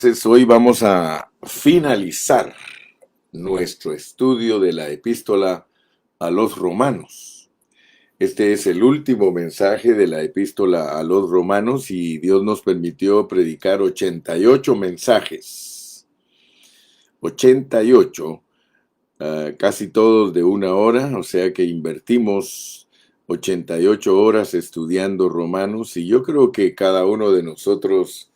Entonces, hoy vamos a finalizar nuestro estudio de la epístola a los romanos. Este es el último mensaje de la epístola a los romanos y Dios nos permitió predicar 88 mensajes. 88, casi todos de una hora, o sea que invertimos 88 horas estudiando romanos y yo creo que cada uno de nosotros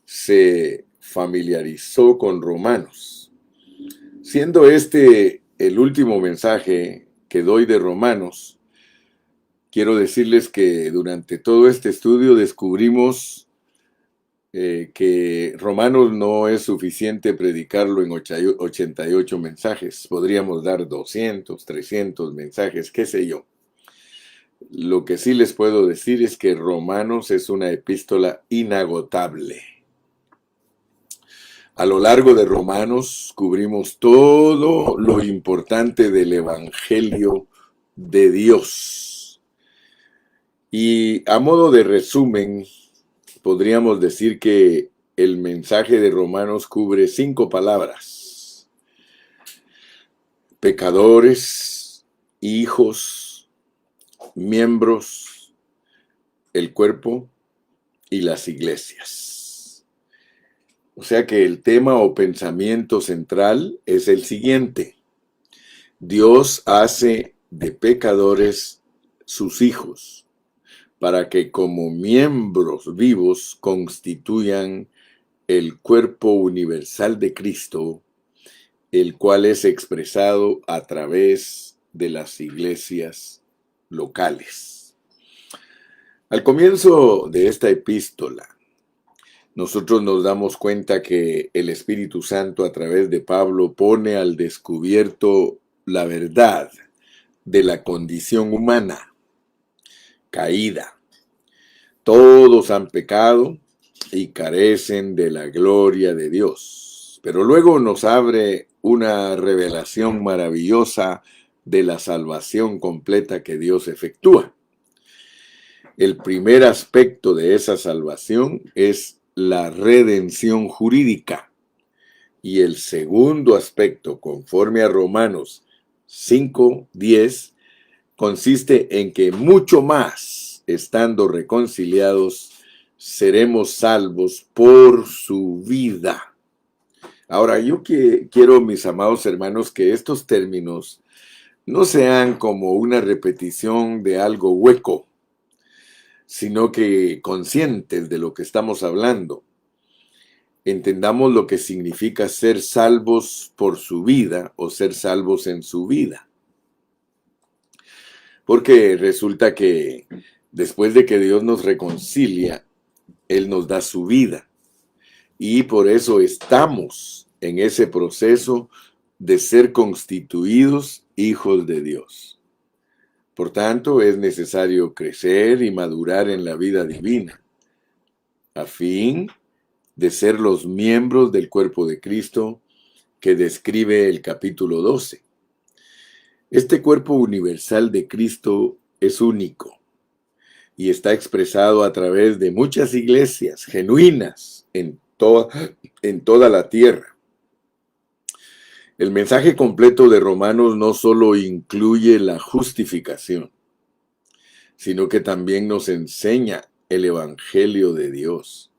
se familiarizó con Romanos. Siendo este el último mensaje que doy de Romanos, quiero decirles que durante todo este estudio descubrimos que Romanos no es suficiente predicarlo en 88 mensajes. Podríamos dar 200, 300 mensajes, qué sé yo. Lo que sí les puedo decir es que Romanos es una epístola inagotable. A lo largo de Romanos cubrimos todo lo importante del Evangelio de Dios. Y a modo de resumen, podríamos decir que el mensaje de Romanos cubre 5 palabras: pecadores, hijos, miembros, el cuerpo y las iglesias. O sea que el tema o pensamiento central es el siguiente: Dios hace de pecadores sus hijos, para que como miembros vivos constituyan el cuerpo universal de Cristo, el cual es expresado a través de las iglesias locales. Al comienzo de esta epístola, nosotros nos damos cuenta que el Espíritu Santo a través de Pablo pone al descubierto la verdad de la condición humana caída. Todos han pecado y carecen de la gloria de Dios. Pero luego nos abre una revelación maravillosa de la salvación completa que Dios efectúa. El primer aspecto de esa salvación es la redención jurídica. Y el segundo aspecto, conforme a Romanos 5:10, consiste en que mucho más, estando reconciliados, seremos salvos por su vida. Ahora, yo quiero, mis amados hermanos, que estos términos no sean como una repetición de algo hueco, sino que conscientes de lo que estamos hablando, entendamos lo que significa ser salvos por su vida o ser salvos en su vida. Porque resulta que después de que Dios nos reconcilia, Él nos da su vida. Y por eso estamos en ese proceso de ser constituidos hijos de Dios. Por tanto, es necesario crecer y madurar en la vida divina, a fin de ser los miembros del cuerpo de Cristo que describe el capítulo 12. Este cuerpo universal de Cristo es único y está expresado a través de muchas iglesias genuinas en toda la tierra. El mensaje completo de Romanos no solo incluye la justificación, sino que también nos enseña el Evangelio de Dios.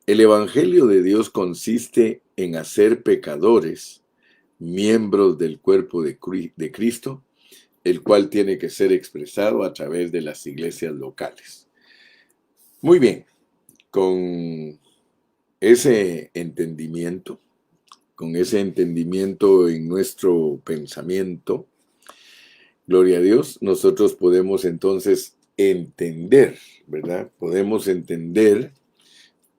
El Evangelio de Dios consiste en hacer pecadores miembros del cuerpo de Cristo, el cual tiene que ser expresado a través de las iglesias locales. Muy bien, con ese entendimiento en nuestro pensamiento, gloria a Dios, nosotros podemos entonces entender, ¿verdad? Podemos entender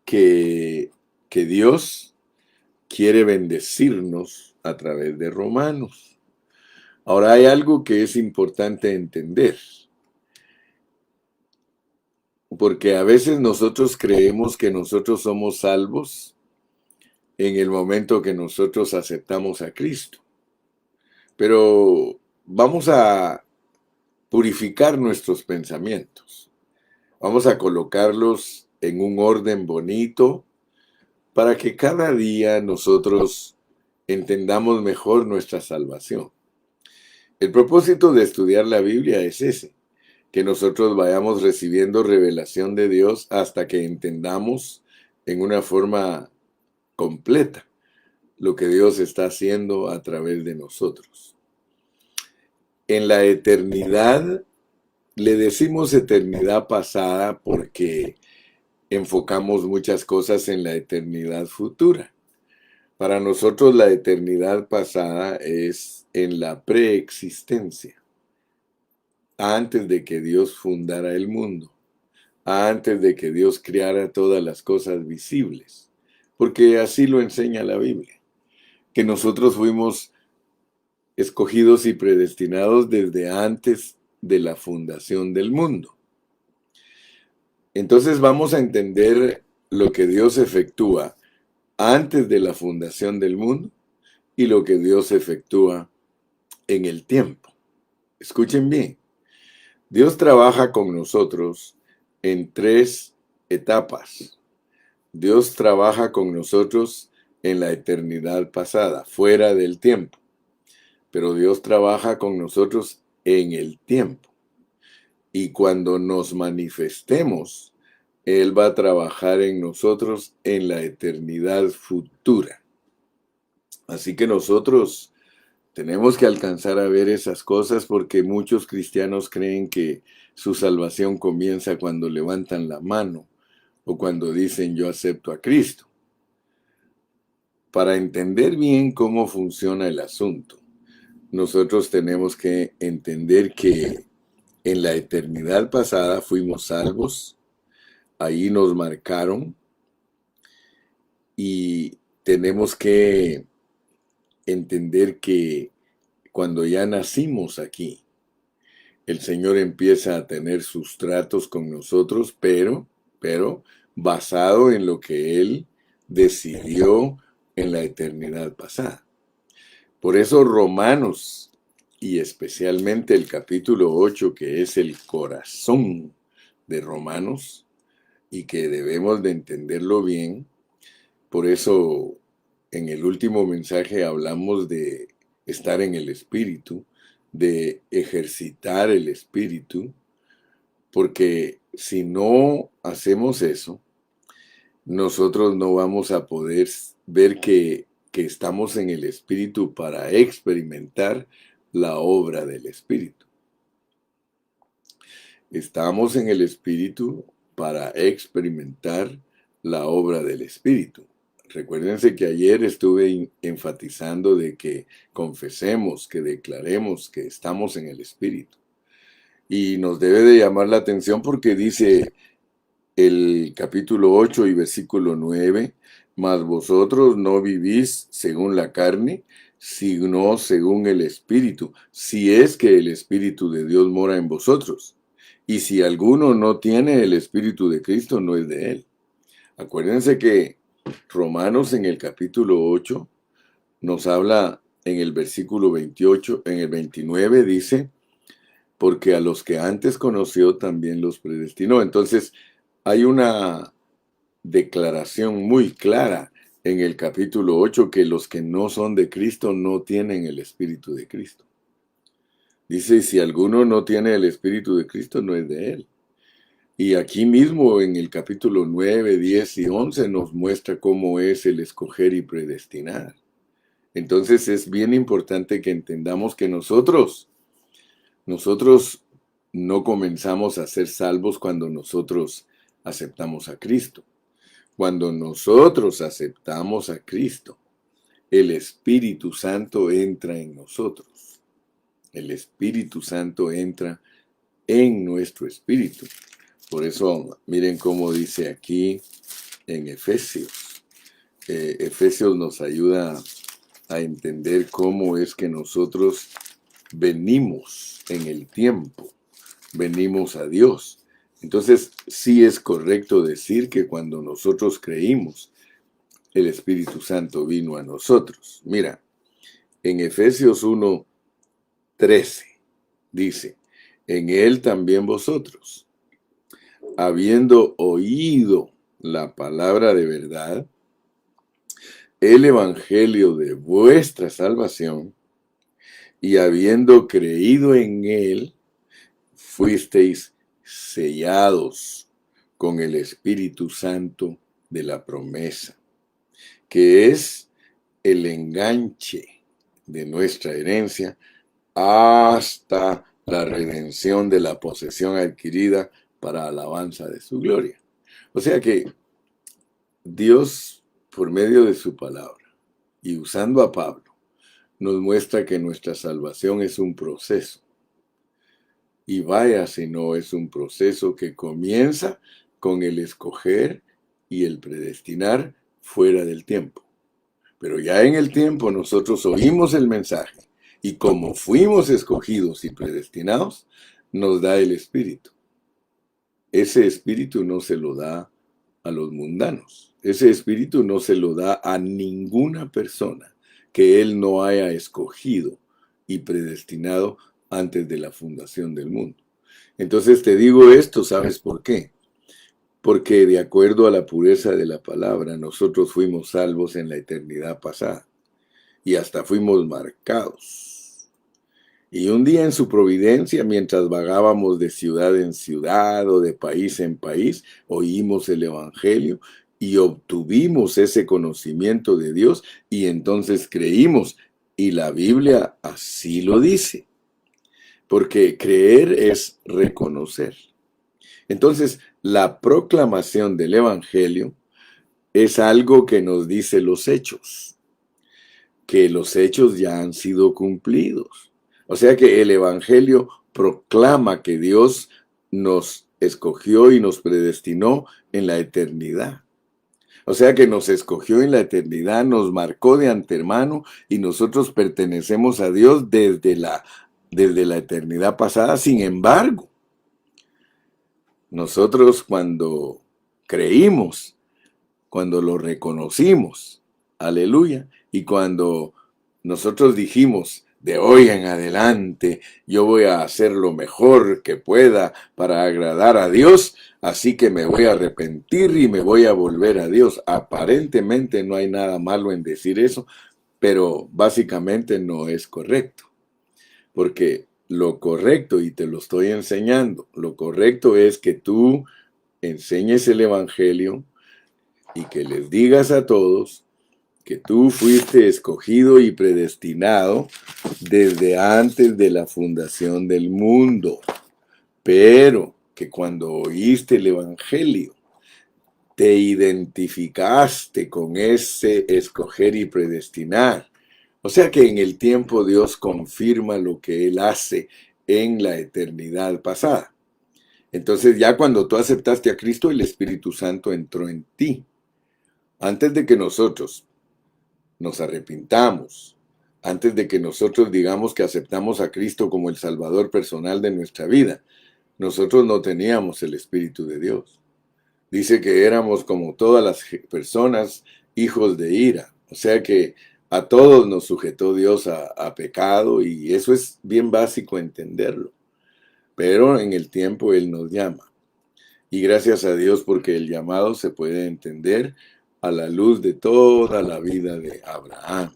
que Dios quiere bendecirnos a través de Romanos. Ahora hay algo que es importante entender, porque a veces nosotros creemos que nosotros somos salvos en el momento que nosotros aceptamos a Cristo. Pero vamos a purificar nuestros pensamientos. Vamos a colocarlos en un orden bonito para que cada día nosotros entendamos mejor nuestra salvación. El propósito de estudiar la Biblia es ese, que nosotros vayamos recibiendo revelación de Dios hasta que entendamos en una forma completa lo que Dios está haciendo a través de nosotros. En la eternidad, le decimos eternidad pasada porque enfocamos muchas cosas en la eternidad futura. Para nosotros la eternidad pasada es en la preexistencia, antes de que Dios fundara el mundo, antes de que Dios creara todas las cosas visibles, porque así lo enseña la Biblia, que nosotros fuimos escogidos y predestinados desde antes de la fundación del mundo. Entonces vamos a entender lo que Dios efectúa antes de la fundación del mundo y lo que Dios efectúa en el tiempo. Escuchen bien, Dios trabaja con nosotros en 3 etapas. Dios trabaja con nosotros en la eternidad pasada, fuera del tiempo. Pero Dios trabaja con nosotros en el tiempo. Y cuando nos manifestemos, Él va a trabajar en nosotros en la eternidad futura. Así que nosotros tenemos que alcanzar a ver esas cosas porque muchos cristianos creen que su salvación comienza cuando levantan la mano o cuando dicen yo acepto a Cristo. Para entender bien cómo funciona el asunto, nosotros tenemos que entender que en la eternidad pasada fuimos salvos, ahí nos marcaron y tenemos que entender que cuando ya nacimos aquí, el Señor empieza a tener sus tratos con nosotros, pero basado en lo que Él decidió en la eternidad pasada. Por eso Romanos, y especialmente el capítulo 8, que es el corazón de Romanos, y que debemos de entenderlo bien, por eso en el último mensaje hablamos de estar en el Espíritu, de ejercitar el Espíritu, porque si no hacemos eso, nosotros no vamos a poder ver que estamos en el Espíritu para experimentar la obra del Espíritu. Estamos en el Espíritu para experimentar la obra del Espíritu. Recuérdense que ayer estuve enfatizando de que confesemos, que declaremos que estamos en el Espíritu. Y nos debe de llamar la atención porque dice el capítulo 8 y versículo 9, mas vosotros no vivís según la carne, sino según el Espíritu, si es que el Espíritu de Dios mora en vosotros. Y si alguno no tiene el Espíritu de Cristo, no es de él. Acuérdense que Romanos en el capítulo 8 nos habla en el versículo 28, en el 29 dice, porque a los que antes conoció también los predestinó. Entonces, hay una declaración muy clara en el capítulo 8 que los que no son de Cristo no tienen el Espíritu de Cristo. Dice, si alguno no tiene el Espíritu de Cristo, no es de él. Y aquí mismo en el capítulo 9, 10 y 11 nos muestra cómo es el escoger y predestinar. Entonces es bien importante que entendamos que nosotros no comenzamos a ser salvos cuando nosotros aceptamos a Cristo. Cuando nosotros aceptamos a Cristo, el Espíritu Santo entra en nosotros. El Espíritu Santo entra en nuestro espíritu. Por eso, miren cómo dice aquí en Efesios. Efesios nos ayuda a entender cómo es que nosotros venimos en el tiempo, venimos a Dios. Entonces, sí es correcto decir que cuando nosotros creímos, el Espíritu Santo vino a nosotros. Mira, en Efesios 1:13 dice, en él también vosotros, habiendo oído la palabra de verdad, el evangelio de vuestra salvación, y habiendo creído en él, fuisteis sellados con el Espíritu Santo de la promesa, que es el enganche de nuestra herencia hasta la redención de la posesión adquirida para alabanza de su gloria. O sea que Dios, por medio de su palabra y usando a Pablo, nos muestra que nuestra salvación es un proceso. Y vaya si no es un proceso que comienza con el escoger y el predestinar fuera del tiempo. Pero ya en el tiempo nosotros oímos el mensaje y como fuimos escogidos y predestinados, nos da el Espíritu. Ese Espíritu no se lo da a los mundanos. Ese Espíritu no se lo da a ninguna persona que Él no haya escogido y predestinado antes de la fundación del mundo. Entonces te digo esto, ¿sabes por qué? Porque de acuerdo a la pureza de la palabra, nosotros fuimos salvos en la eternidad pasada y hasta fuimos marcados. Y un día en su providencia, mientras vagábamos de ciudad en ciudad o de país en país, oímos el Evangelio y obtuvimos ese conocimiento de Dios y entonces creímos. Y la Biblia así lo dice. Porque creer es reconocer. Entonces, la proclamación del Evangelio es algo que nos dice los hechos, que los hechos ya han sido cumplidos. O sea que el Evangelio proclama que Dios nos escogió y nos predestinó en la eternidad. O sea que nos escogió en la eternidad, nos marcó de antemano y nosotros pertenecemos a Dios desde la eternidad pasada. Sin embargo, nosotros cuando creímos, cuando lo reconocimos, aleluya, y cuando nosotros dijimos, de hoy en adelante yo voy a hacer lo mejor que pueda para agradar a Dios, así que me voy a arrepentir y me voy a volver a Dios. Aparentemente no hay nada malo en decir eso, pero básicamente no es correcto. Porque lo correcto, y te lo estoy enseñando, lo correcto es que tú enseñes el Evangelio y que les digas a todos que tú fuiste escogido y predestinado desde antes de la fundación del mundo, pero que cuando oíste el Evangelio, te identificaste con ese escoger y predestinar. O sea que en el tiempo Dios confirma lo que Él hace en la eternidad pasada. Entonces ya cuando tú aceptaste a Cristo, el Espíritu Santo entró en ti. Antes de que nosotros nos arrepintamos, antes de que nosotros digamos que aceptamos a Cristo como el Salvador personal de nuestra vida, nosotros no teníamos el Espíritu de Dios. Dice que éramos como todas las personas, hijos de ira. O sea que a todos nos sujetó Dios a pecado y eso es bien básico entenderlo. Pero en el tiempo Él nos llama. Y gracias a Dios porque el llamado se puede entender a la luz de toda la vida de Abraham.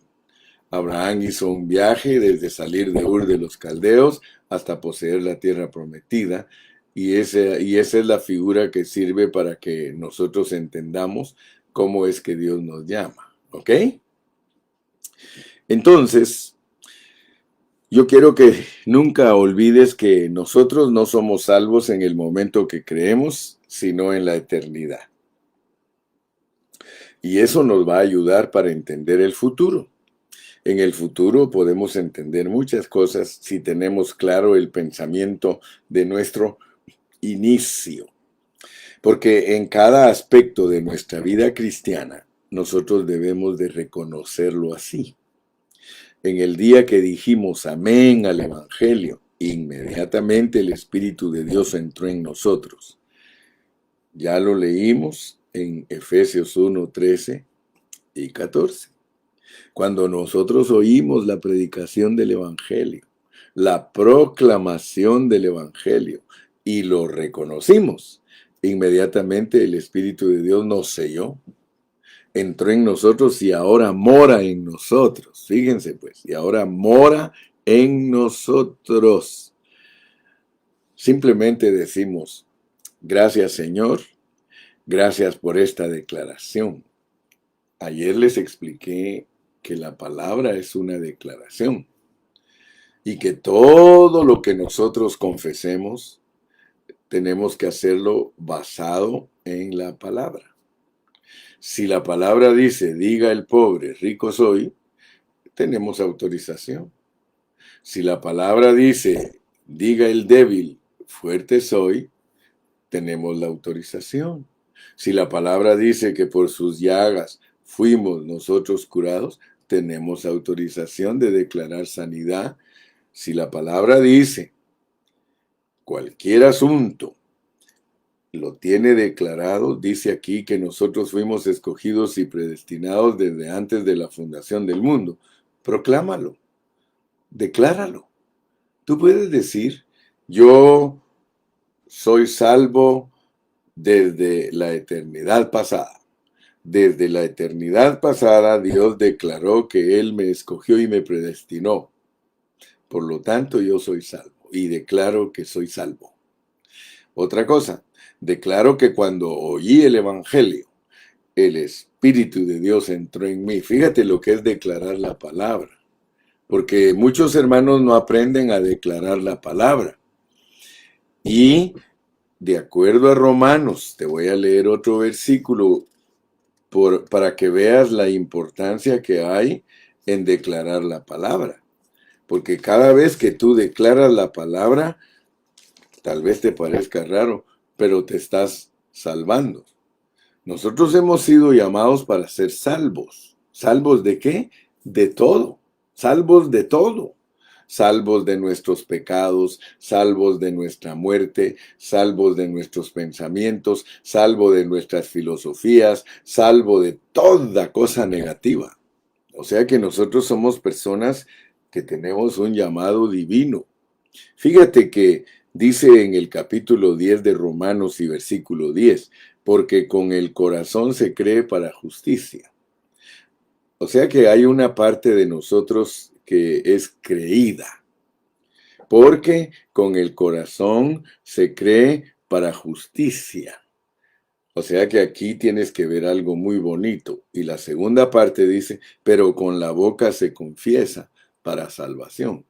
Abraham hizo un viaje desde salir de Ur de los Caldeos hasta poseer la tierra prometida. Y esa es la figura que sirve para que nosotros entendamos cómo es que Dios nos llama. ¿Ok? Entonces, yo quiero que nunca olvides que nosotros no somos salvos en el momento que creemos, sino en la eternidad. Y eso nos va a ayudar para entender el futuro. En el futuro podemos entender muchas cosas si tenemos claro el pensamiento de nuestro inicio. Porque en cada aspecto de nuestra vida cristiana, nosotros debemos de reconocerlo así. En el día que dijimos amén al Evangelio, inmediatamente el Espíritu de Dios entró en nosotros. Ya lo leímos en Efesios 1, 13 y 14. Cuando nosotros oímos la predicación del Evangelio, la proclamación del Evangelio, y lo reconocimos, inmediatamente el Espíritu de Dios nos selló. entró en nosotros y ahora mora en nosotros. Fíjense pues, y ahora mora en nosotros. Simplemente decimos, gracias Señor, gracias por esta declaración. Ayer les expliqué que la palabra es una declaración y que todo lo que nosotros confesemos tenemos que hacerlo basado en la palabra. Si la palabra dice, diga el pobre, rico soy, tenemos autorización. Si la palabra dice, diga el débil, fuerte soy, tenemos la autorización. Si la palabra dice que por sus llagas fuimos nosotros curados, tenemos autorización de declarar sanidad. Si la palabra dice cualquier asunto lo tiene declarado, dice aquí que nosotros fuimos escogidos y predestinados desde antes de la fundación del mundo. Proclámalo, decláralo. Tú puedes decir, yo soy salvo desde la eternidad pasada. Desde la eternidad pasada Dios declaró que Él me escogió y me predestinó. Por lo tanto, yo soy salvo y declaro que soy salvo. Otra cosa, declaro que cuando oí el Evangelio, el Espíritu de Dios entró en mí. Fíjate lo que es declarar la palabra, porque muchos hermanos no aprenden a declarar la palabra. Y de acuerdo a Romanos, te voy a leer otro versículo para que veas la importancia que hay en declarar la palabra. Porque cada vez que tú declaras la palabra, tal vez te parezca raro, pero te estás salvando. Nosotros hemos sido llamados para ser salvos. ¿Salvos de qué? De todo. Salvos de todo. Salvos de nuestros pecados, salvos de nuestra muerte, salvos de nuestros pensamientos, salvo de nuestras filosofías, salvo de toda cosa negativa. O sea que nosotros somos personas que tenemos un llamado divino. Fíjate que dice en el capítulo 10 de Romanos y versículo 10, porque con el corazón se cree para justicia. O sea que hay una parte de nosotros que es creída, porque con el corazón se cree para justicia. O sea que aquí tienes que ver algo muy bonito. Y la segunda parte dice, pero con la boca se confiesa para salvación.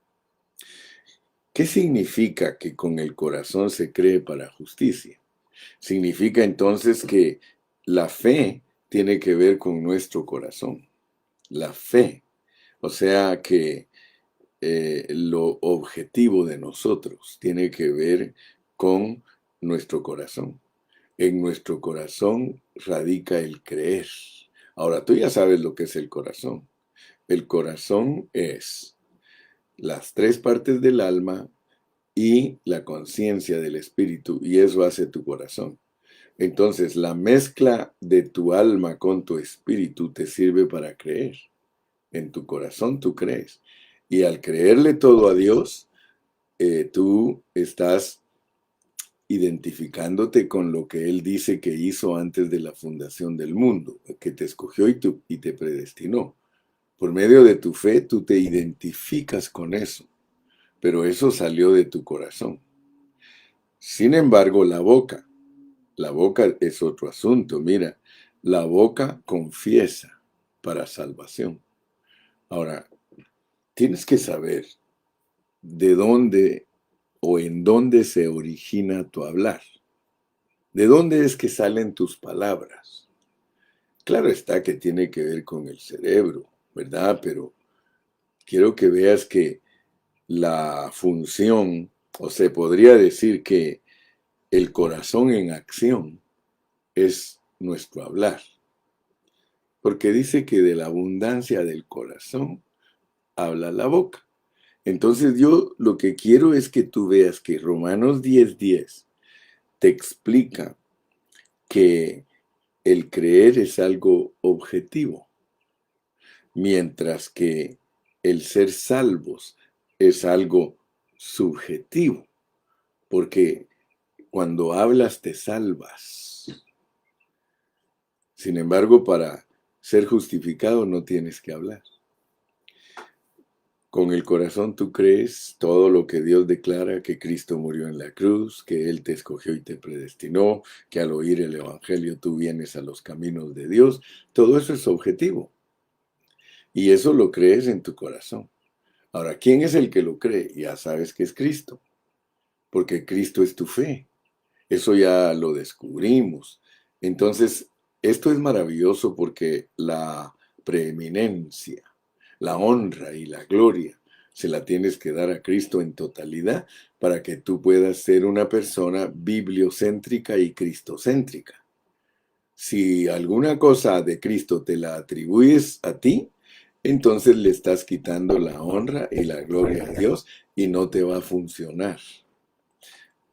¿Qué significa que con el corazón se cree para justicia? Significa entonces que la fe tiene que ver con nuestro corazón. La fe. O sea que lo objetivo de nosotros tiene que ver con nuestro corazón. En nuestro corazón radica el creer. Ahora, tú ya sabes lo que es el corazón. El corazón es las tres partes del alma y la conciencia del espíritu, y eso hace tu corazón. Entonces, la mezcla de tu alma con tu espíritu te sirve para creer. En tu corazón tú crees. Y al creerle todo a Dios, tú estás identificándote con lo que Él dice que hizo antes de la fundación del mundo, que te escogió y te predestinó. Por medio de tu fe, tú te identificas con eso, pero eso salió de tu corazón. Sin embargo, la boca es otro asunto. Mira, la boca confiesa para salvación. Ahora, tienes que saber de dónde o en dónde se origina tu hablar. ¿De dónde es que salen tus palabras? Claro está que tiene que ver con el cerebro, ¿verdad? Pero quiero que veas que la función, o se podría decir que el corazón en acción es nuestro hablar. Porque dice que de la abundancia del corazón habla la boca. Entonces yo lo que quiero es que tú veas que Romanos 10:10 te explica que el creer es algo objetivo, mientras que el ser salvos es algo subjetivo, porque cuando hablas te salvas. Sin embargo, para ser justificado no tienes que hablar. Con el corazón tú crees todo lo que Dios declara, que Cristo murió en la cruz, que Él te escogió y te predestinó, que al oír el Evangelio tú vienes a los caminos de Dios. Todo eso es objetivo. Y eso lo crees en tu corazón. Ahora, ¿quién es el que lo cree? Ya sabes que es Cristo, porque Cristo es tu fe. Eso ya lo descubrimos. Entonces, esto es maravilloso porque la preeminencia, la honra y la gloria se la tienes que dar a Cristo en totalidad para que tú puedas ser una persona bibliocéntrica y cristocéntrica. Si alguna cosa de Cristo te la atribuyes a ti, entonces le estás quitando la honra y la gloria a Dios y no te va a funcionar.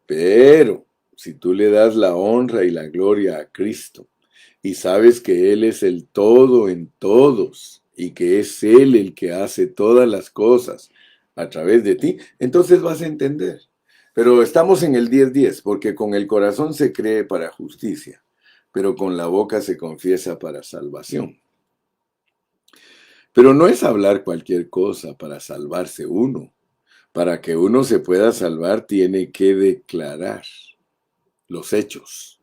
Pero si tú le das la honra y la gloria a Cristo y sabes que Él es el todo en todos y que es Él el que hace todas las cosas a través de ti, entonces vas a entender. Pero estamos en el 10-10, porque con el corazón se cree para justicia, pero con la boca se confiesa para salvación. Pero no es hablar cualquier cosa para salvarse uno. Para que uno se pueda salvar tiene que declarar los hechos.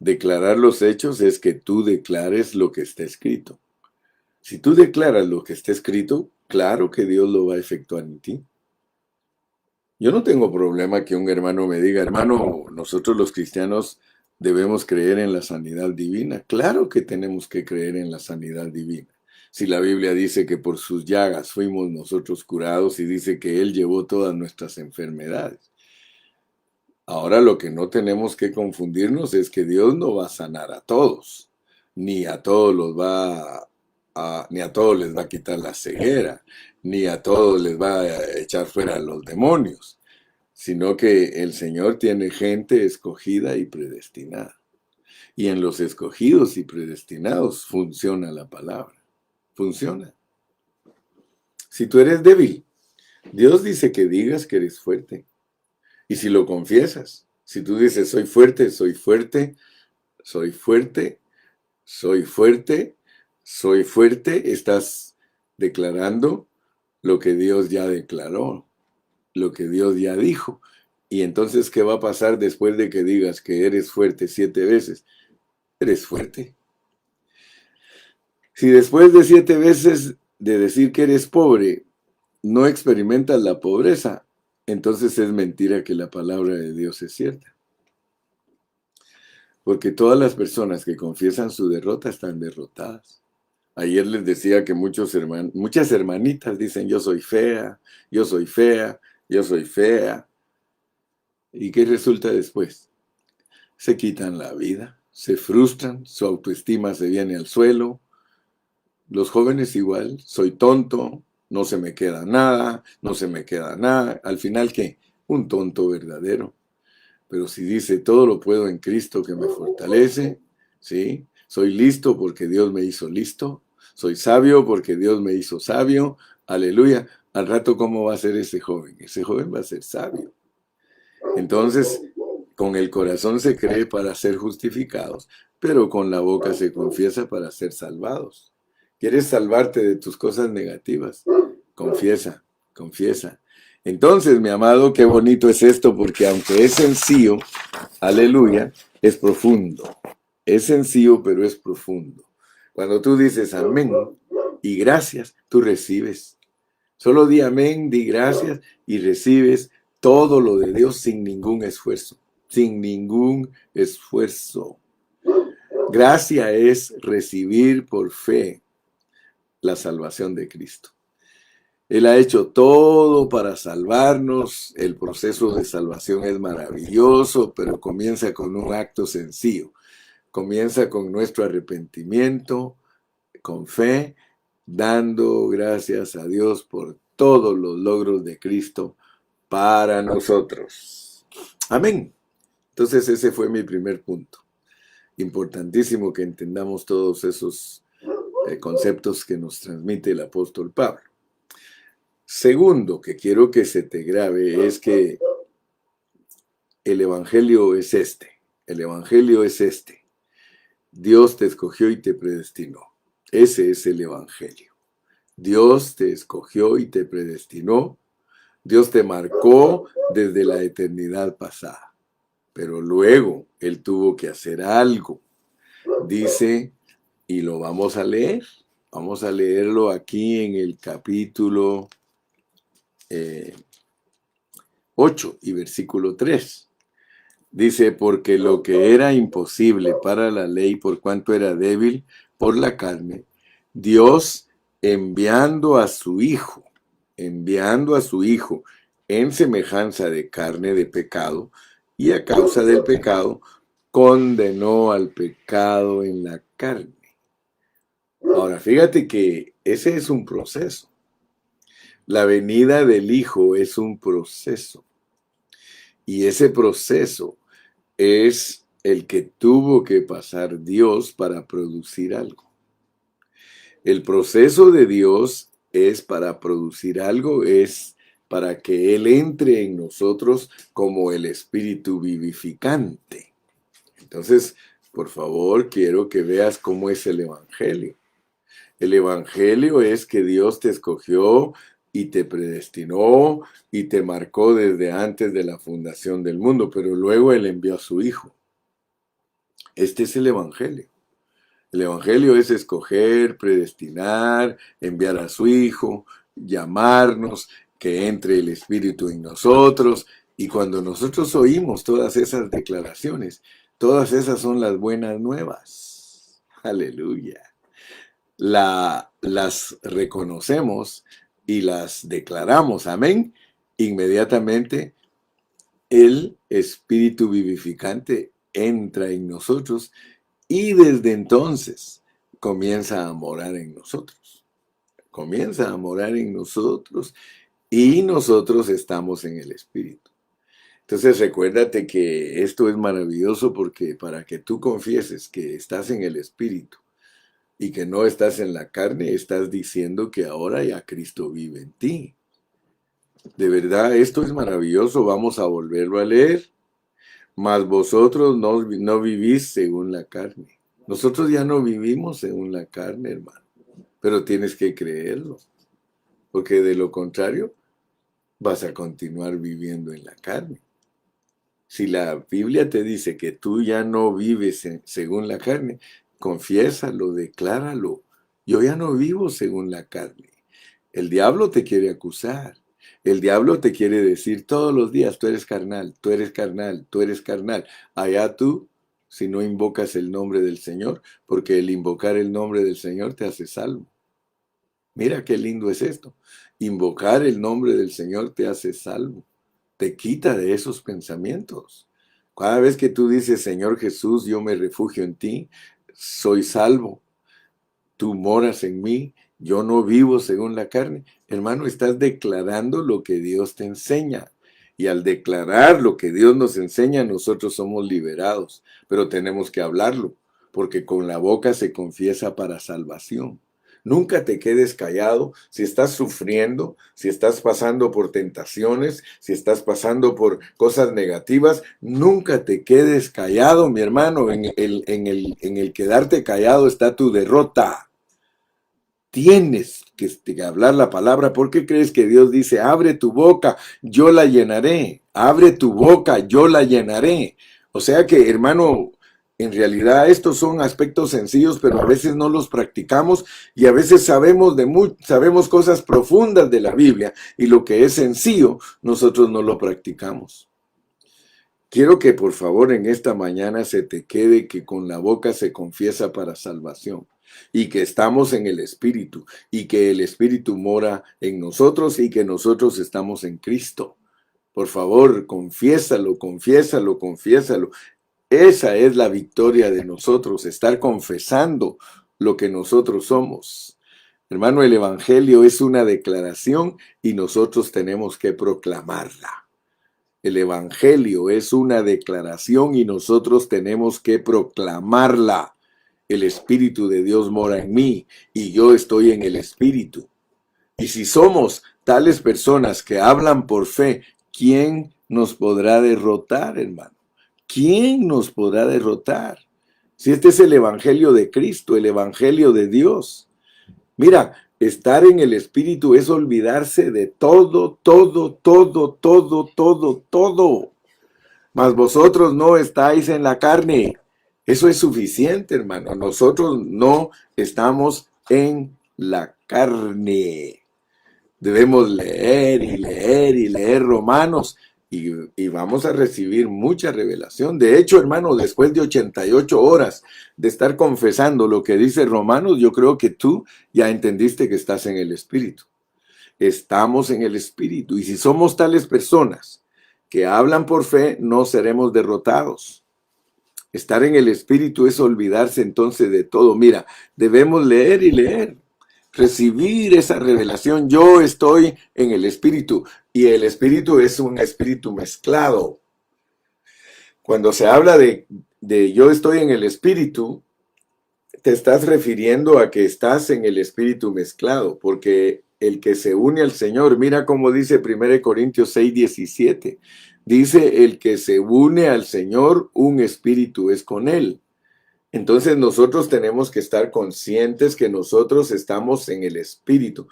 Declarar los hechos es que tú declares lo que está escrito. Si tú declaras lo que está escrito, claro que Dios lo va a efectuar en ti. Yo no tengo problema que un hermano me diga, hermano, nosotros los cristianos debemos creer en la sanidad divina. Claro que tenemos que creer en la sanidad divina. Si la Biblia dice que por sus llagas fuimos nosotros curados y dice que Él llevó todas nuestras enfermedades. Ahora lo que no tenemos que confundirnos es que Dios no va a sanar a todos, ni a todos ni a todos les va a quitar la ceguera, ni a todos les va a echar fuera a los demonios, sino que el Señor tiene gente escogida y predestinada. Y en los escogidos y predestinados funciona la palabra, funciona. Si tú eres débil, Dios dice que digas que eres fuerte. Y si lo confiesas, si tú dices, soy fuerte, soy fuerte, soy fuerte, soy fuerte, soy fuerte, estás declarando lo que Dios ya declaró, lo que Dios ya dijo. Y entonces, ¿qué va a pasar después de que digas que eres fuerte 7 veces? Eres fuerte. Si después de 7 veces de decir que eres pobre, no experimentas la pobreza, entonces es mentira que la palabra de Dios es cierta. Porque todas las personas que confiesan su derrota están derrotadas. Ayer les decía que muchas hermanitas dicen yo soy fea, yo soy fea, yo soy fea. ¿Y qué resulta después? Se quitan la vida, se frustran, su autoestima se viene al suelo. Los jóvenes igual, soy tonto, no se me queda nada, no se me queda nada. Al final, ¿qué? Un tonto verdadero. Pero si dice, todo lo puedo en Cristo que me fortalece, ¿sí? Soy listo porque Dios me hizo listo. Soy sabio porque Dios me hizo sabio. Aleluya. Al rato, ¿cómo va a ser ese joven? Ese joven va a ser sabio. Entonces, con el corazón se cree para ser justificados, pero con la boca se confiesa para ser salvados. ¿Quieres salvarte de tus cosas negativas? Confiesa, confiesa. Entonces, mi amado, qué bonito es esto, porque aunque es sencillo, aleluya, es profundo. Es sencillo, pero es profundo. Cuando tú dices amén y gracias, tú recibes. Solo di amén, di gracias y recibes todo lo de Dios sin ningún esfuerzo. Sin ningún esfuerzo. Gracia es recibir por fe la salvación de Cristo. Él ha hecho todo para salvarnos. El proceso de salvación es maravilloso, pero comienza con un acto sencillo. Comienza con nuestro arrepentimiento, con fe, dando gracias a Dios por todos los logros de Cristo para nosotros. Amén. Entonces ese fue mi primer punto. Importantísimo que entendamos todos esos conceptos que nos transmite el apóstol Pablo. Segundo, que quiero que se te grabe, es que el evangelio es este. El evangelio es este. Dios te escogió y te predestinó. Ese es el Evangelio. Dios te escogió y te predestinó. Dios te marcó desde la eternidad pasada. Pero luego Él tuvo que hacer algo. Dice, y lo vamos a leer. Vamos a leerlo aquí en el capítulo 8 y versículo 3. Dice, porque lo que era imposible para la ley, por cuanto era débil por la carne, Dios enviando a su Hijo en semejanza de carne de pecado, y a causa del pecado, condenó al pecado en la carne. Ahora, fíjate que ese es un proceso. La venida del Hijo es un proceso. Y ese proceso es el que tuvo que pasar Dios para producir algo. El proceso de Dios es para producir algo, es para que Él entre en nosotros como el Espíritu vivificante. Entonces, por favor, quiero que veas cómo es el Evangelio. El Evangelio es que Dios te escogió y te predestinó y te marcó desde antes de la fundación del mundo, pero luego Él envió a su Hijo. Este es el Evangelio. El Evangelio es escoger, predestinar, enviar a su Hijo, llamarnos, que entre el Espíritu en nosotros. Y cuando nosotros oímos todas esas declaraciones, todas esas son las buenas nuevas. Aleluya. Las reconocemos y las declaramos. Amén. Inmediatamente el Espíritu vivificante entra en nosotros. Y desde entonces comienza a morar en nosotros. Comienza a morar en nosotros y nosotros estamos en el Espíritu. Entonces recuérdate que esto es maravilloso porque para que tú confieses que estás en el Espíritu y que no estás en la carne, estás diciendo que ahora ya Cristo vive en ti. De verdad, esto es maravilloso. Vamos a volverlo a leer. Mas vosotros no vivís según la carne. Nosotros ya no vivimos según la carne, hermano. Pero tienes que creerlo. Porque de lo contrario, vas a continuar viviendo en la carne. Si la Biblia te dice que tú ya no vives según la carne, confiésalo, decláralo. Yo ya no vivo según la carne. El diablo te quiere acusar. El diablo te quiere decir todos los días, tú eres carnal, tú eres carnal, tú eres carnal. Allá tú, si no invocas el nombre del Señor, porque el invocar el nombre del Señor te hace salvo. Mira qué lindo es esto. Invocar el nombre del Señor te hace salvo. Te quita de esos pensamientos. Cada vez que tú dices, Señor Jesús, yo me refugio en ti, soy salvo. Tú moras en mí, yo no vivo según la carne. Hermano, estás declarando lo que Dios te enseña. Y al declarar lo que Dios nos enseña, nosotros somos liberados. Pero tenemos que hablarlo, porque con la boca se confiesa para salvación. Nunca te quedes callado si estás sufriendo, si estás pasando por tentaciones, si estás pasando por cosas negativas. Nunca te quedes callado, mi hermano. En el quedarte callado está tu derrota. Tienes que hablar la palabra. ¿Por qué crees que Dios dice, abre tu boca, yo la llenaré? Abre tu boca, yo la llenaré. O sea que, hermano, en realidad estos son aspectos sencillos, pero a veces no los practicamos y a veces sabemos cosas profundas de la Biblia y lo que es sencillo, nosotros no lo practicamos. Quiero que por favor en esta mañana se te quede que con la boca se confiesa para salvación y que estamos en el Espíritu y que el Espíritu mora en nosotros y que nosotros estamos en Cristo. Por favor, confiésalo, confiésalo, confiésalo. Esa es la victoria de nosotros, estar confesando lo que nosotros somos. Hermano, el Evangelio es una declaración y nosotros tenemos que proclamarla. El Evangelio es una declaración y nosotros tenemos que proclamarla. El Espíritu de Dios mora en mí y yo estoy en el Espíritu. Y si somos tales personas que hablan por fe, ¿quién nos podrá derrotar, hermano? ¿Quién nos podrá derrotar? Si este es el evangelio de Cristo, el evangelio de Dios. Mira, estar en el Espíritu es olvidarse de todo, todo, todo, todo, todo, todo. Mas vosotros no estáis en la carne. Eso es suficiente, hermano. Nosotros no estamos en la carne. Debemos leer y leer y leer Romanos y vamos a recibir mucha revelación. De hecho, hermano, después de 88 horas de estar confesando lo que dice Romanos, yo creo que tú ya entendiste que estás en el Espíritu. Estamos en el Espíritu. Y si somos tales personas que hablan por fe, no seremos derrotados. Estar en el Espíritu es olvidarse entonces de todo. Mira, debemos leer y leer, recibir esa revelación. Yo estoy en el Espíritu y el Espíritu es un espíritu mezclado. Cuando se habla de yo estoy en el Espíritu, te estás refiriendo a que estás en el Espíritu mezclado, porque el que se une al Señor, mira cómo dice 1 Corintios 6:17, dice el que se une al Señor, un espíritu es con él. Entonces nosotros tenemos que estar conscientes que nosotros estamos en el Espíritu.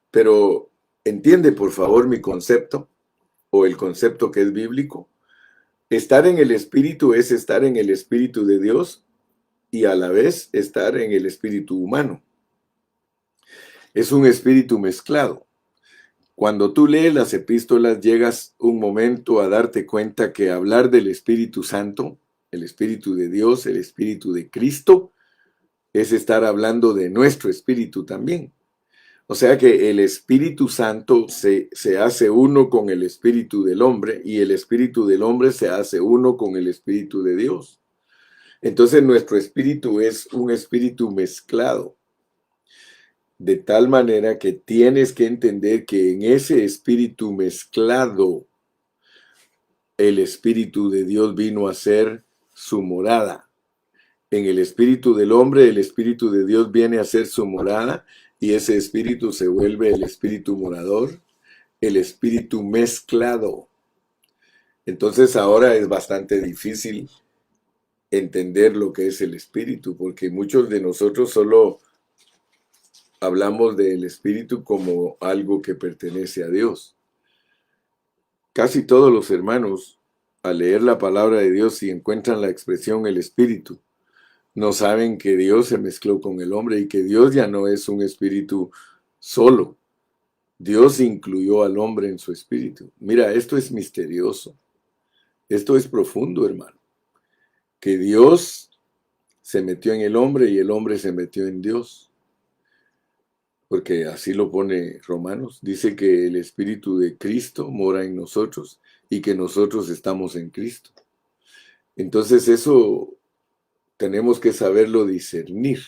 Pero entiende por favor mi concepto o el concepto que es bíblico. Estar en el Espíritu es estar en el Espíritu de Dios y a la vez estar en el espíritu humano. Es un espíritu mezclado. Cuando tú lees las epístolas, llegas un momento a darte cuenta que hablar del Espíritu Santo, el Espíritu de Dios, el Espíritu de Cristo, es estar hablando de nuestro espíritu también. O sea que el Espíritu Santo se hace uno con el Espíritu del hombre y el Espíritu del hombre se hace uno con el Espíritu de Dios. Entonces nuestro espíritu es un espíritu mezclado, de tal manera que tienes que entender que en ese espíritu mezclado, el Espíritu de Dios vino a ser su morada. En el espíritu del hombre, el Espíritu de Dios viene a ser su morada y ese espíritu se vuelve el espíritu morador, el espíritu mezclado. Entonces ahora es bastante difícil entender lo que es el espíritu, porque muchos de nosotros solo hablamos del espíritu como algo que pertenece a Dios. Casi todos los hermanos, al leer la palabra de Dios y encuentran la expresión el espíritu, no saben que Dios se mezcló con el hombre y que Dios ya no es un espíritu solo. Dios incluyó al hombre en su espíritu. Mira, esto es misterioso. Esto es profundo, hermano. Que Dios se metió en el hombre y el hombre se metió en Dios. Porque así lo pone Romanos. Dice que el Espíritu de Cristo mora en nosotros y que nosotros estamos en Cristo. Entonces eso tenemos que saberlo discernir.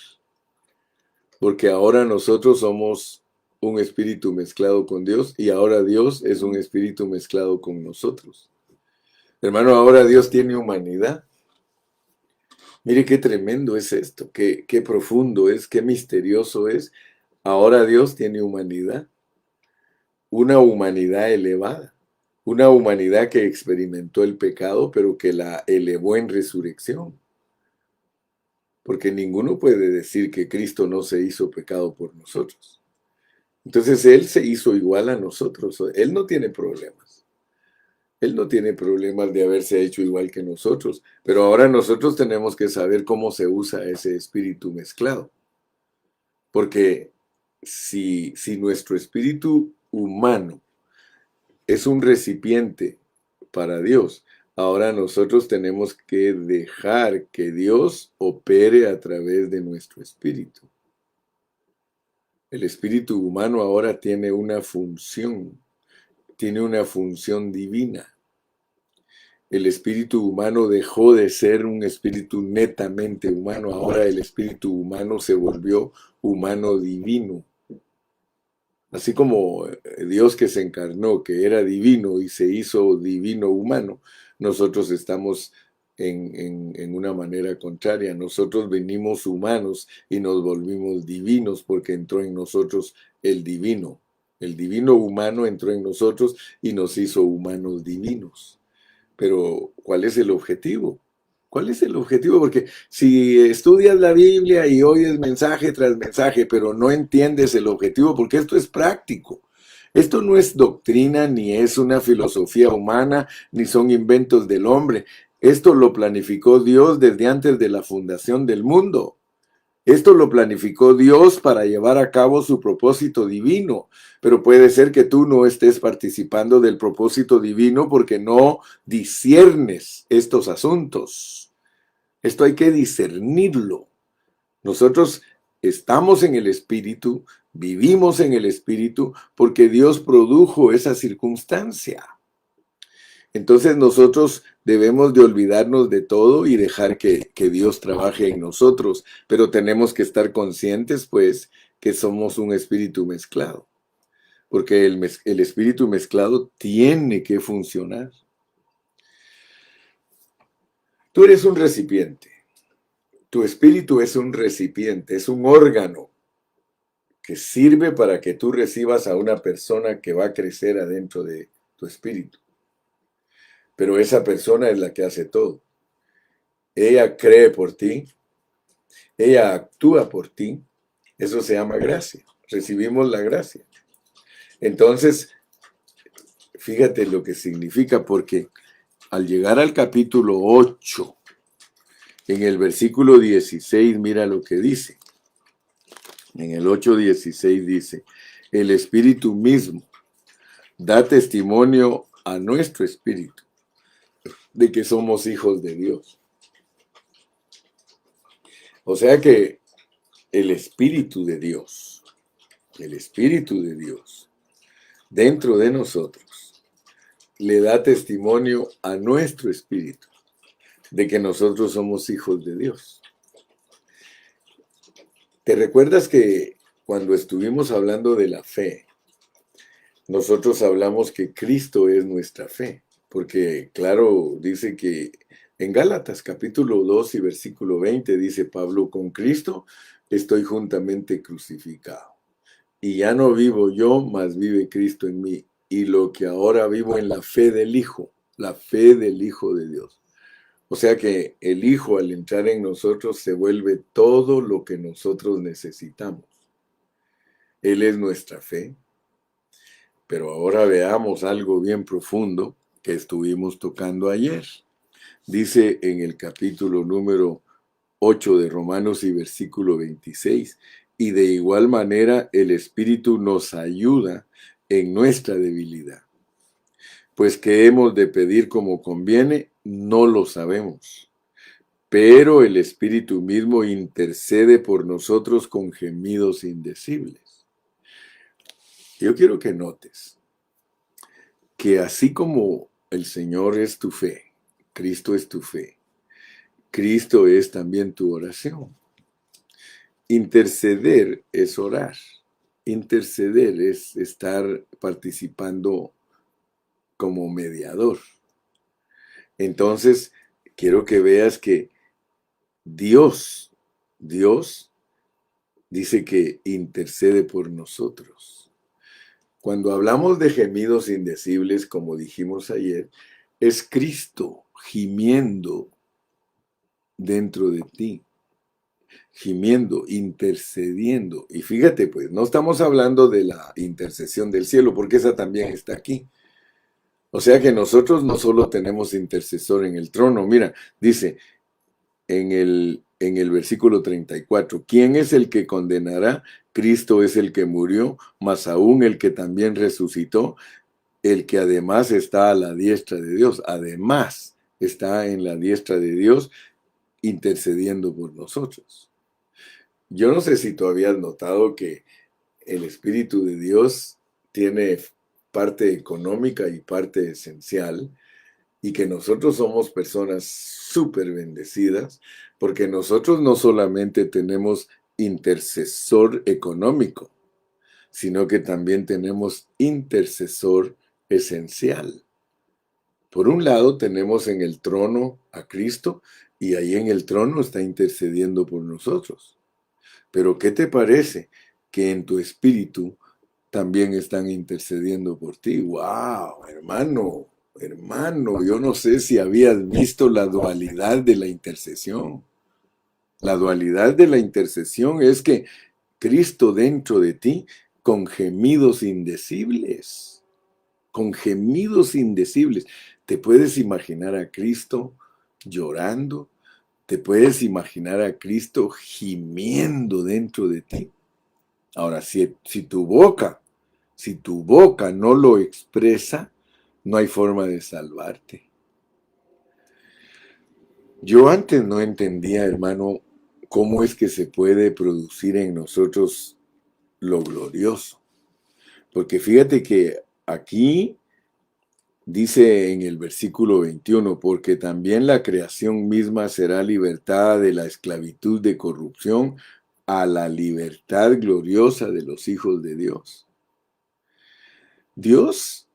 Porque ahora nosotros somos un espíritu mezclado con Dios y ahora Dios es un espíritu mezclado con nosotros. Hermano, ahora Dios tiene humanidad. Mire qué tremendo es esto, qué profundo es, qué misterioso es. Ahora Dios tiene humanidad, una humanidad elevada, una humanidad que experimentó el pecado, pero que la elevó en resurrección. Porque ninguno puede decir que Cristo no se hizo pecado por nosotros. Entonces Él se hizo igual a nosotros. Él no tiene problemas. Él no tiene problemas de haberse hecho igual que nosotros. Pero ahora nosotros tenemos que saber cómo se usa ese espíritu mezclado. Porque si nuestro espíritu humano es un recipiente para Dios, ahora nosotros tenemos que dejar que Dios opere a través de nuestro espíritu. El espíritu humano ahora tiene una función divina. El espíritu humano dejó de ser un espíritu netamente humano, ahora el espíritu humano se volvió humano divino. Así como Dios que se encarnó, que era divino y se hizo divino humano, nosotros estamos en una manera contraria. Nosotros venimos humanos y nos volvimos divinos porque entró en nosotros el divino. El divino humano entró en nosotros y nos hizo humanos divinos. Pero, ¿cuál es el objetivo? ¿Cuál es el objetivo? Porque si estudias la Biblia y oyes mensaje tras mensaje, pero no entiendes el objetivo, porque esto es práctico. Esto no es doctrina, ni es una filosofía humana, ni son inventos del hombre. Esto lo planificó Dios desde antes de la fundación del mundo. Esto lo planificó Dios para llevar a cabo su propósito divino, pero puede ser que tú no estés participando del propósito divino porque no disiernes estos asuntos. Esto hay que discernirlo. Nosotros estamos en el Espíritu, vivimos en el Espíritu porque Dios produjo esa circunstancia. Entonces nosotros debemos de olvidarnos de todo y dejar que Dios trabaje en nosotros, pero tenemos que estar conscientes pues que somos un espíritu mezclado, porque el espíritu mezclado tiene que funcionar. Tú eres un recipiente, tu espíritu es un recipiente, es un órgano que sirve para que tú recibas a una persona que va a crecer adentro de tu espíritu. Pero esa persona es la que hace todo. Ella cree por ti, ella actúa por ti. Eso se llama gracia. Recibimos la gracia. Entonces, fíjate lo que significa, porque al llegar al capítulo 8, en el versículo 16, mira lo que dice. En el 8:16 dice, el Espíritu mismo da testimonio a nuestro espíritu de que somos hijos de Dios. O sea que el Espíritu de Dios, dentro de nosotros, le da testimonio a nuestro espíritu de que nosotros somos hijos de Dios. ¿Te recuerdas que cuando estuvimos hablando de la fe, nosotros hablamos que Cristo es nuestra fe? Porque, claro, dice que en Gálatas capítulo 2 y versículo 20 dice Pablo, con Cristo estoy juntamente crucificado. Y ya no vivo yo, mas vive Cristo en mí. Y lo que ahora vivo en la fe del Hijo de Dios. O sea que el Hijo al entrar en nosotros se vuelve todo lo que nosotros necesitamos. Él es nuestra fe. Pero ahora veamos algo bien profundo que estuvimos tocando ayer. Dice en el capítulo número 8 de Romanos y versículo 26, y de igual manera el Espíritu nos ayuda en nuestra debilidad. Pues que hemos de pedir como conviene, no lo sabemos. Pero el Espíritu mismo intercede por nosotros con gemidos indecibles. Yo quiero que notes que así como el Señor es tu fe, Cristo es tu fe, Cristo es también tu oración. Interceder es orar. Interceder es estar participando como mediador. Entonces, quiero que veas que Dios dice que intercede por nosotros. Cuando hablamos de gemidos indecibles, como dijimos ayer, es Cristo gimiendo dentro de ti, gimiendo, intercediendo. Y fíjate, pues, no estamos hablando de la intercesión del cielo, porque esa también está aquí. O sea que nosotros no solo tenemos intercesor en el trono. Mira, dice en el versículo 34, ¿quién es el que condenará? Cristo es el que murió, mas aún el que también resucitó, el que además está a la diestra de Dios. Además está en la diestra de Dios intercediendo por nosotros. Yo no sé si tú habías notado que el Espíritu de Dios tiene parte económica y parte esencial, y que nosotros somos personas súper bendecidas, porque nosotros no solamente tenemos intercesor económico, sino que también tenemos intercesor esencial. Por un lado tenemos en el trono a Cristo, y ahí en el trono está intercediendo por nosotros. Pero ¿qué te parece que en tu espíritu también están intercediendo por ti? ¡Wow, hermano! hermano, yo no sé si habías visto la dualidad de la intercesión. La dualidad de la intercesión es que Cristo dentro de ti con gemidos indecibles, con gemidos indecibles. ¿Te puedes imaginar a Cristo llorando? ¿Te puedes imaginar a Cristo gimiendo dentro de ti? Ahora, si tu boca no lo expresa, no hay forma de salvarte. Yo antes no entendía, hermano, cómo es que se puede producir en nosotros lo glorioso. Porque fíjate que aquí dice en el versículo 21, porque también la creación misma será libertada de la esclavitud de corrupción a la libertad gloriosa de los hijos de Dios. Dios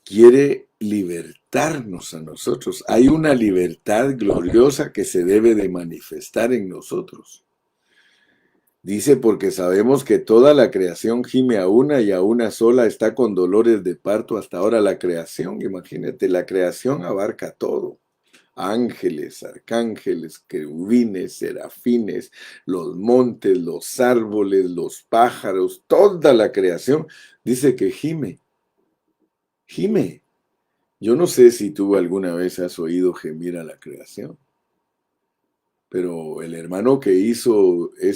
quiere libertarnos a nosotros. Hay una libertad gloriosa que se debe de manifestar en nosotros. Dice, porque sabemos que toda la creación gime a una y a una sola está con dolores de parto hasta ahora. La creación, imagínate, la creación abarca todo. Ángeles, arcángeles, querubines, serafines, los montes, los árboles, los pájaros, toda la creación dice que gime, gime. Yo no sé si tú alguna vez has oído gemir a la creación, pero el hermano que hizo eh,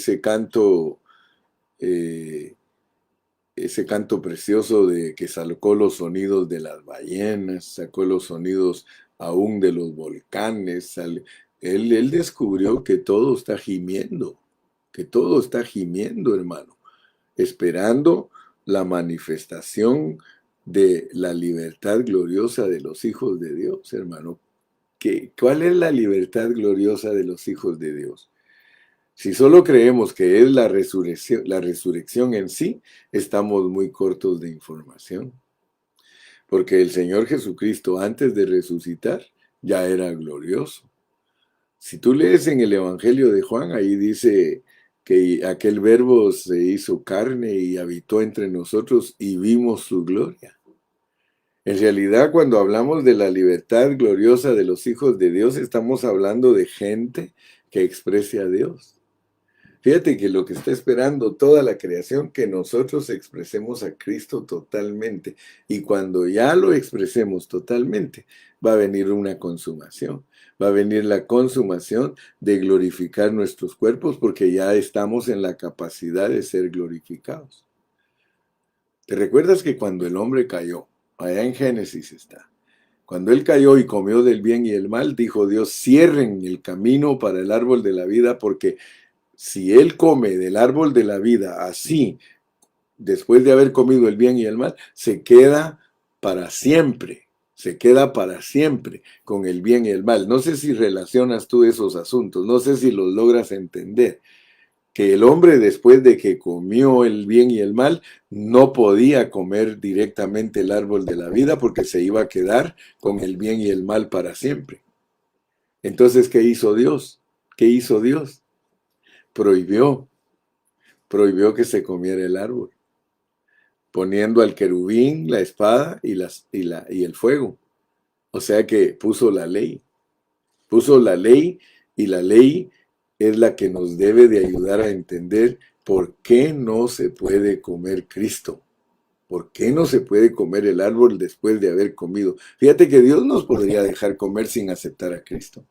ese canto precioso de que sacó los sonidos de las ballenas, sacó los sonidos aún de los volcanes, él descubrió que todo está gimiendo, hermano, esperando la manifestación de la libertad gloriosa de los hijos de Dios, hermano. ¿Cuál es la libertad gloriosa de los hijos de Dios? Si solo creemos que es la resurrección en sí, estamos muy cortos de información. Porque el Señor Jesucristo, antes de resucitar, ya era glorioso. Si tú lees en el Evangelio de Juan, ahí dice que aquel verbo se hizo carne y habitó entre nosotros y vimos su gloria. En realidad, cuando hablamos de la libertad gloriosa de los hijos de Dios, estamos hablando de gente que exprese a Dios. Fíjate que lo que está esperando toda la creación, que nosotros expresemos a Cristo totalmente. Y cuando ya lo expresemos totalmente, va a venir una consumación. Va a venir la consumación de glorificar nuestros cuerpos porque ya estamos en la capacidad de ser glorificados. ¿Te recuerdas que cuando el hombre cayó, allá en Génesis está, cuando él cayó y comió del bien y el mal, dijo Dios, cierren el camino para el árbol de la vida porque si él come del árbol de la vida así, después de haber comido el bien y el mal, se queda para siempre con el bien y el mal. No sé si relacionas tú esos asuntos, no sé si los logras entender, que el hombre después de que comió el bien y el mal, no podía comer directamente el árbol de la vida porque se iba a quedar con el bien y el mal para siempre. Entonces, ¿qué hizo Dios? ¿Qué hizo Dios? Prohibió que se comiera el árbol, poniendo al querubín la espada y el fuego. O sea que puso la ley y la ley es la que nos debe de ayudar a entender por qué no se puede comer Cristo. ¿Por qué no se puede comer el árbol después de haber comido? Fíjate que Dios nos podría dejar comer sin aceptar a Cristo,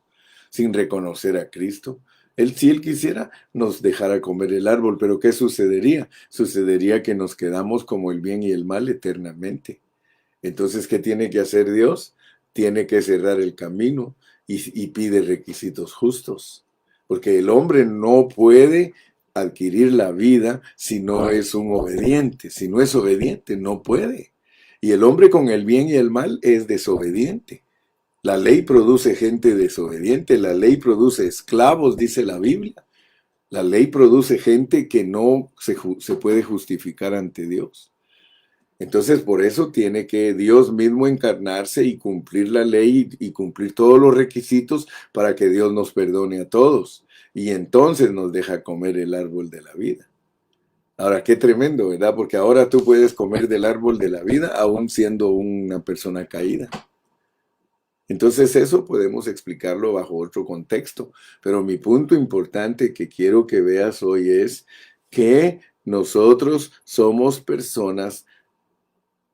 sin reconocer a Cristo. Él, si Él quisiera, nos dejara comer el árbol, pero ¿qué sucedería? Sucedería que nos quedamos como el bien y el mal eternamente. Entonces, ¿qué tiene que hacer Dios? Tiene que cerrar el camino y pide requisitos justos, porque el hombre no puede adquirir la vida si no es un obediente. Si no es obediente, no puede. Y el hombre con el bien y el mal es desobediente. La ley produce gente desobediente, la ley produce esclavos, dice la Biblia. La ley produce gente que no se puede justificar ante Dios. Entonces, por eso tiene que Dios mismo encarnarse y cumplir la ley y cumplir todos los requisitos para que Dios nos perdone a todos. Y entonces nos deja comer el árbol de la vida. Ahora, qué tremendo, ¿verdad? Porque ahora tú puedes comer del árbol de la vida aún siendo una persona caída. Entonces eso podemos explicarlo bajo otro contexto. Pero mi punto importante que quiero que veas hoy es que nosotros somos personas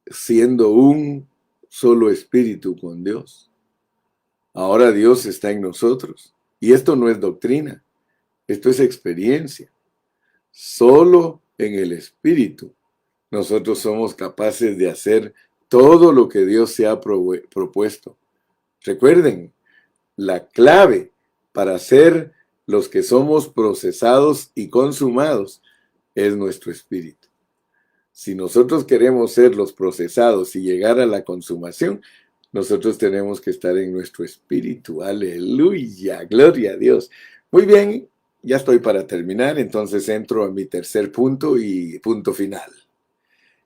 siendo un solo espíritu con Dios. Ahora Dios está en nosotros. Y esto no es doctrina, esto es experiencia. Solo en el espíritu nosotros somos capaces de hacer todo lo que Dios se ha propuesto. Recuerden, la clave para ser los que somos procesados y consumados es nuestro espíritu. Si nosotros queremos ser los procesados y llegar a la consumación, nosotros tenemos que estar en nuestro espíritu. Aleluya, gloria a Dios. Muy bien, ya estoy para terminar, entonces entro a mi tercer punto y punto final.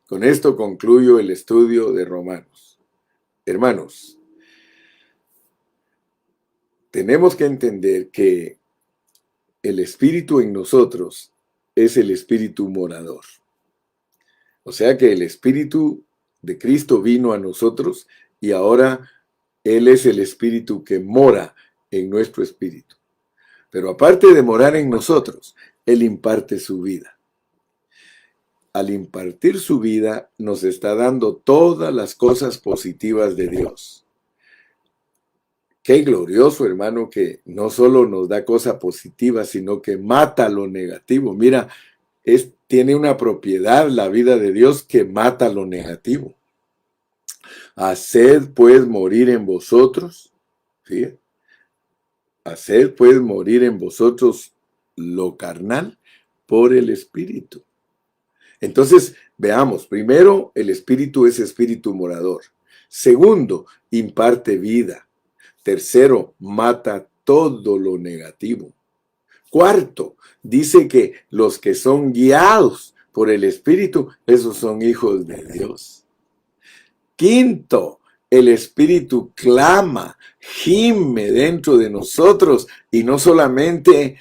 Con esto concluyo el estudio de Romanos. Hermanos, tenemos que entender que el espíritu en nosotros es el espíritu morador. O sea que el espíritu de Cristo vino a nosotros y ahora Él es el espíritu que mora en nuestro espíritu. Pero aparte de morar en nosotros, Él imparte su vida. Al impartir su vida, nos está dando todas las cosas positivas de Dios. Qué glorioso, hermano, que no solo nos da cosas positivas, sino que mata lo negativo. Mira, tiene una propiedad la vida de Dios que mata lo negativo. Haced pues morir en vosotros, fíjate, haced pues morir en vosotros lo carnal por el espíritu. Entonces, veamos, primero, el espíritu es espíritu morador. Segundo, imparte vida. Tercero, mata todo lo negativo. Cuarto, dice que los que son guiados por el espíritu, esos son hijos de Dios. Quinto, el espíritu clama, gime dentro de nosotros y no solamente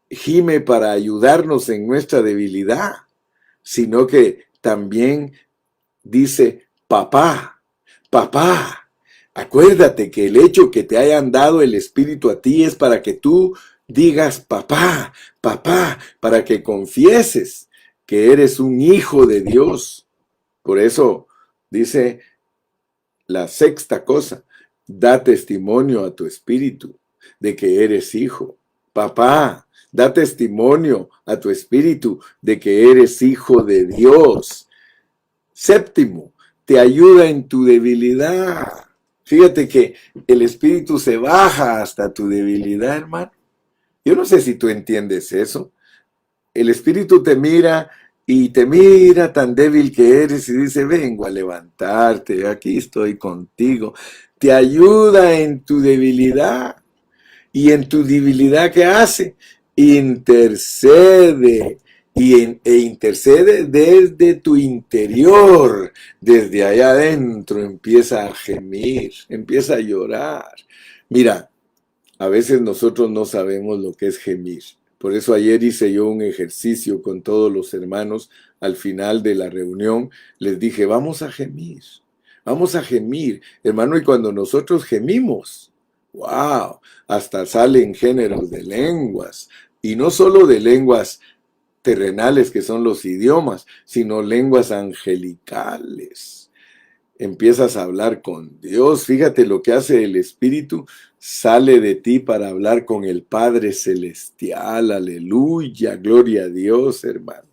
gime para ayudarnos en nuestra debilidad, sino que también dice, papá, papá. Acuérdate que el hecho que te hayan dado el espíritu a ti es para que tú digas papá, papá, para que confieses que eres un hijo de Dios. Por eso dice la sexta cosa, da testimonio a tu espíritu de que eres hijo. Papá, da testimonio a tu espíritu de que eres hijo de Dios. Séptimo, te ayuda en tu debilidad. Fíjate que el espíritu se baja hasta tu debilidad, hermano. Yo no sé si tú entiendes eso. El espíritu te mira y te mira tan débil que eres y dice, vengo a levantarte, aquí estoy contigo. Te ayuda en tu debilidad. Y en tu debilidad, ¿qué hace? Intercede. E intercede desde tu interior, desde allá adentro empieza a gemir, empieza a llorar. Mira, a veces nosotros no sabemos lo que es gemir. Por eso ayer hice yo un ejercicio con todos los hermanos. Al final de la reunión les dije, vamos a gemir, hermano, y cuando nosotros gemimos, wow, hasta salen géneros de lenguas, y no solo de lenguas terrenales que son los idiomas, sino lenguas angelicales. Empiezas a hablar con Dios. Fíjate lo que hace el Espíritu, sale de ti para hablar con el Padre Celestial. Aleluya, gloria a Dios, hermano.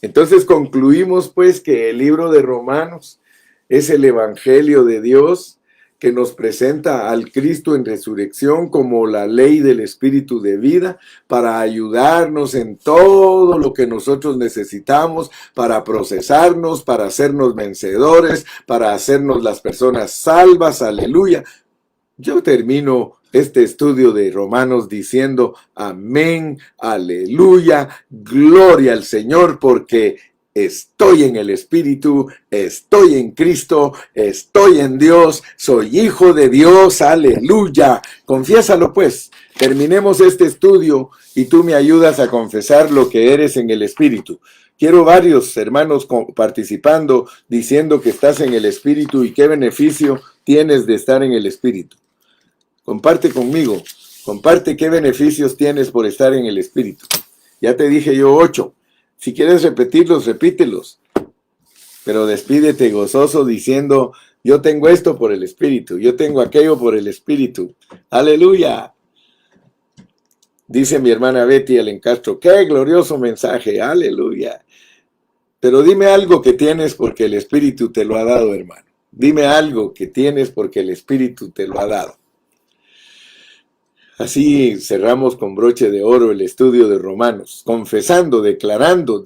Entonces concluimos pues que el libro de Romanos es el Evangelio de Dios que nos presenta al Cristo en resurrección como la ley del Espíritu de vida para ayudarnos en todo lo que nosotros necesitamos, para procesarnos, para hacernos vencedores, para hacernos las personas salvas. Aleluya. Yo termino este estudio de Romanos diciendo amén, aleluya, gloria al Señor, porque estoy en el Espíritu, estoy en Cristo, estoy en Dios, soy hijo de Dios, aleluya. Confiésalo pues. Terminemos este estudio y tú me ayudas a confesar lo que eres en el Espíritu. Quiero varios hermanos participando, diciendo que estás en el Espíritu y qué beneficio tienes de estar en el Espíritu. Comparte conmigo, comparte qué beneficios tienes por estar en el Espíritu. Ya te dije yo 8. Si quieres repetirlos, repítelos. Pero despídete gozoso diciendo, yo tengo esto por el Espíritu, yo tengo aquello por el Espíritu. ¡Aleluya! Dice mi hermana Betty Ellen Castro, ¡qué glorioso mensaje! ¡Aleluya! Pero dime algo que tienes porque el Espíritu te lo ha dado, hermano. Dime algo que tienes porque el Espíritu te lo ha dado. Así cerramos con broche de oro el estudio de Romanos, confesando, declarando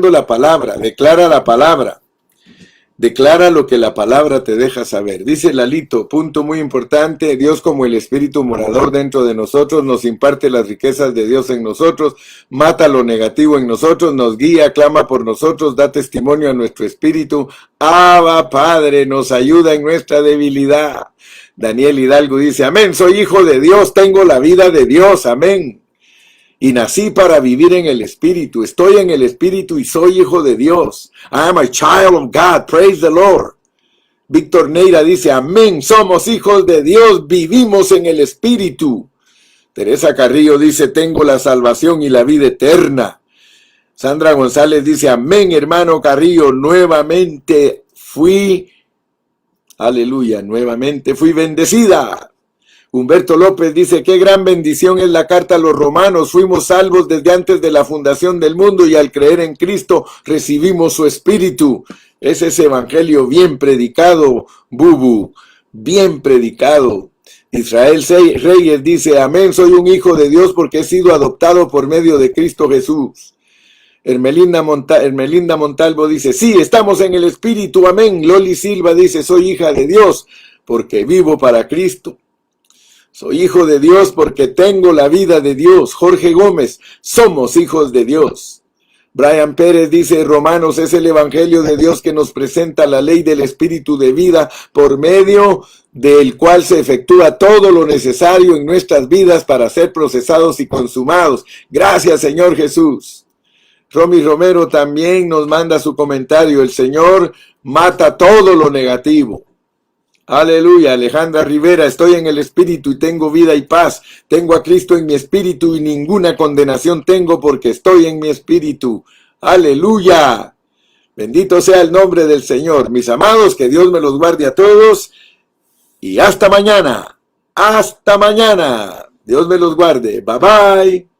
la palabra, declara la palabra. Declara lo que la palabra te deja saber. Dice Lalito, punto muy importante, Dios como el Espíritu morador dentro de nosotros, nos imparte las riquezas de Dios en nosotros, mata lo negativo en nosotros, nos guía, clama por nosotros, da testimonio a nuestro espíritu. Abba, Padre, nos ayuda en nuestra debilidad. Daniel Hidalgo dice, amén, soy hijo de Dios, tengo la vida de Dios, amén. Y nací para vivir en el Espíritu. Estoy en el Espíritu y soy hijo de Dios. I am a child of God. Praise the Lord. Víctor Neira dice, amén, somos hijos de Dios, vivimos en el Espíritu. Teresa Carrillo dice, tengo la salvación y la vida eterna. Sandra González dice, amén, hermano Carrillo, nuevamente fui bendecida. Humberto López dice, qué gran bendición es la carta a los romanos, fuimos salvos desde antes de la fundación del mundo y al creer en Cristo recibimos su espíritu. Es ese evangelio bien predicado, Bubu, bien predicado. Israel Reyes dice, amén, soy un hijo de Dios porque he sido adoptado por medio de Cristo Jesús. Hermelinda Montalvo dice, sí, estamos en el espíritu, amén. Loli Silva dice, soy hija de Dios porque vivo para Cristo. Soy hijo de Dios porque tengo la vida de Dios. Jorge Gómez, somos hijos de Dios. Brian Pérez dice, Romanos es el evangelio de Dios que nos presenta la ley del espíritu de vida por medio del cual se efectúa todo lo necesario en nuestras vidas para ser procesados y consumados. Gracias, Señor Jesús. Romy Romero también nos manda su comentario. El Señor mata todo lo negativo. Aleluya. Alejandra Rivera, estoy en el Espíritu y tengo vida y paz. Tengo a Cristo en mi espíritu y ninguna condenación tengo porque estoy en mi espíritu. Aleluya. Bendito sea el nombre del Señor. Mis amados, que Dios me los guarde a todos y hasta mañana. Hasta mañana. Dios me los guarde. Bye bye.